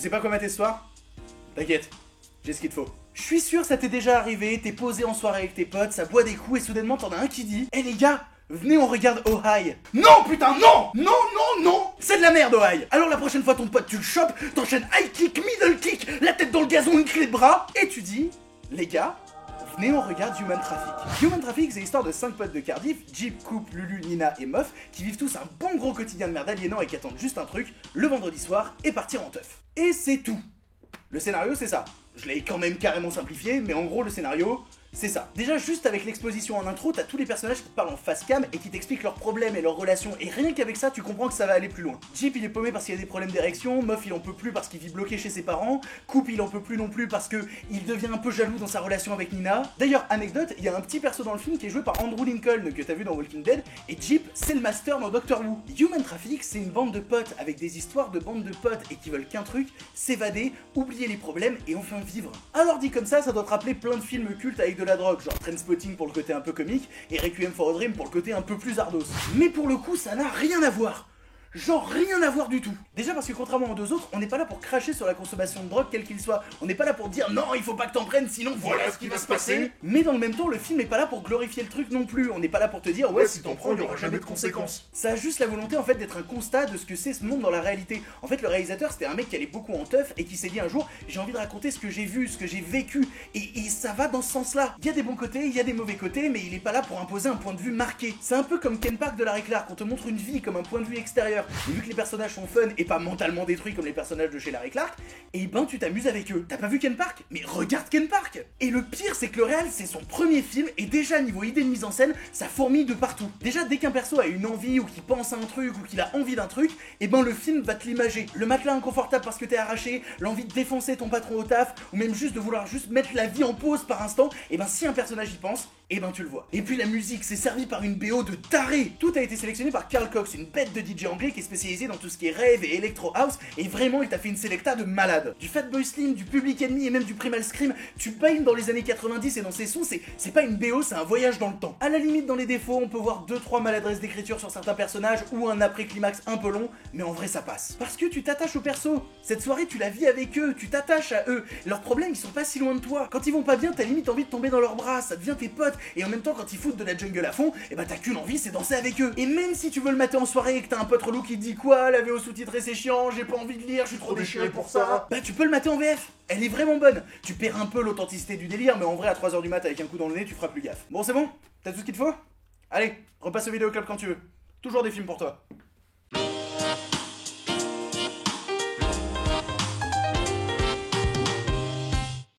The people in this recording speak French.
sais pas comment t'es ce soir? T'inquiète, j'ai ce qu'il te faut. Je suis sûr ça t'est déjà arrivé, t'es posé en soirée avec tes potes, ça boit des coups et soudainement t'en as un qui dit: Eh les gars, venez on regarde Oh High. Non putain non. Non non non. C'est de la merde Oh High. Alors la prochaine fois ton pote tu le chopes, t'enchaînes high kick, middle kick, la tête dans le gazon, une clé de bras, et tu dis: Les gars, venez on regarde Human Traffic. Human Traffic c'est l'histoire de 5 potes de Cardiff, Jeep, Coupe, Lulu, Nina et Moff, qui vivent tous un bon gros quotidien de merde aliénant et qui attendent juste un truc, le vendredi soir, et partir en teuf. Et c'est tout. Le scénario c'est ça. Je l'ai quand même carrément simplifié, mais en gros le scénario, c'est ça. Déjà juste avec l'exposition en intro, t'as tous les personnages qui te parlent en face cam et qui t'expliquent leurs problèmes et leurs relations, et rien qu'avec ça tu comprends que ça va aller plus loin. Jeep il est paumé parce qu'il y a des problèmes d'érection, Moff il en peut plus parce qu'il vit bloqué chez ses parents, Coupe il en peut plus non plus parce que il devient un peu jaloux dans sa relation avec Nina. D'ailleurs anecdote, il y a un petit perso dans le film qui est joué par Andrew Lincoln que t'as vu dans Walking Dead, et Jeep c'est le master dans Doctor Who. Human Traffic c'est une bande de potes avec des histoires de bandes de potes et qui veulent qu'un truc, s'évader, oublier les problèmes et enfin vivre. Alors dit comme ça doit te rappeler plein de films cultes avec de la drogue, genre Trainspotting pour le côté un peu comique et Requiem for a Dream pour le côté un peu plus ardos. Mais pour le coup ça n'a rien à voir. Genre rien à voir du tout. Déjà parce que contrairement aux deux autres, on n'est pas là pour cracher sur la consommation de drogue quelle qu'il soit. On n'est pas là pour dire non il faut pas que t'en prennes sinon voilà ce qui va se passer. Mais dans le même temps le film n'est pas là pour glorifier le truc non plus. On n'est pas là pour te dire ouais si t'en prends il y aura jamais de conséquences. Ça a juste la volonté en fait d'être un constat de ce que c'est ce monde dans la réalité. En fait le réalisateur c'était un mec qui allait beaucoup en teuf et qui s'est dit un jour j'ai envie de raconter ce que j'ai vu, ce que j'ai vécu, et ça va dans ce sens là. Il y a des bons côtés, il y a des mauvais côtés, mais il est pas là pour imposer un point de vue marqué. C'est un peu comme Ken Park de Larry Clark, on te montre une vie comme un point de vue extérieur. Et vu que les personnages sont fun et pas mentalement détruits comme les personnages de chez Larry Clark, et ben tu t'amuses avec eux. T'as pas vu Ken Park? Mais regarde Ken Park. Et le pire c'est que le réal c'est son premier film et déjà niveau idée de mise en scène ça fourmille de partout. Déjà dès qu'un perso a une envie ou qu'il pense à un truc ou qu'il a envie d'un truc, et ben le film va te l'imager. Le matelas inconfortable parce que t'es arraché, l'envie de défoncer ton patron au taf, ou même juste de vouloir juste mettre la vie en pause par instant, et ben si un personnage y pense, et ben tu le vois. Et puis la musique, c'est servi par une BO de taré. Tout a été sélectionné par Carl Cox, une bête de DJ anglais qui est spécialisé dans tout ce qui est rave et electro house, et vraiment il t'a fait une selecta de malade. Du Fatboy Slim, du Public Enemy et même du Primal Scream, tu baignes dans les années 90 et dans ses sons, c'est pas une BO, c'est un voyage dans le temps. À la limite dans les défauts, on peut voir 2-3 maladresses d'écriture sur certains personnages ou un après-climax un peu long, mais en vrai ça passe. Parce que tu t'attaches aux persos. Cette soirée tu la vis avec eux, tu t'attaches à eux. Leurs problèmes ils sont pas si loin de toi. Quand ils vont pas bien, t'as limite envie de tomber dans leurs bras, ça devient tes potes. Et en même temps quand ils foutent de la jungle à fond, et bah t'as qu'une envie, c'est danser avec eux. Et même si tu veux le mater en soirée et que t'as un pote relou qui te dit quoi, la VO sous-titrée c'est chiant, j'ai pas envie de lire, je suis trop déchiré pour ça, bah tu peux le mater en VF. Elle est vraiment bonne. Tu perds un peu l'authenticité du délire, mais en vrai à 3h du mat avec un coup dans le nez tu feras plus gaffe. Bon c'est bon? T'as tout ce qu'il te faut? Allez, repasse au vidéoclub quand tu veux. Toujours des films pour toi.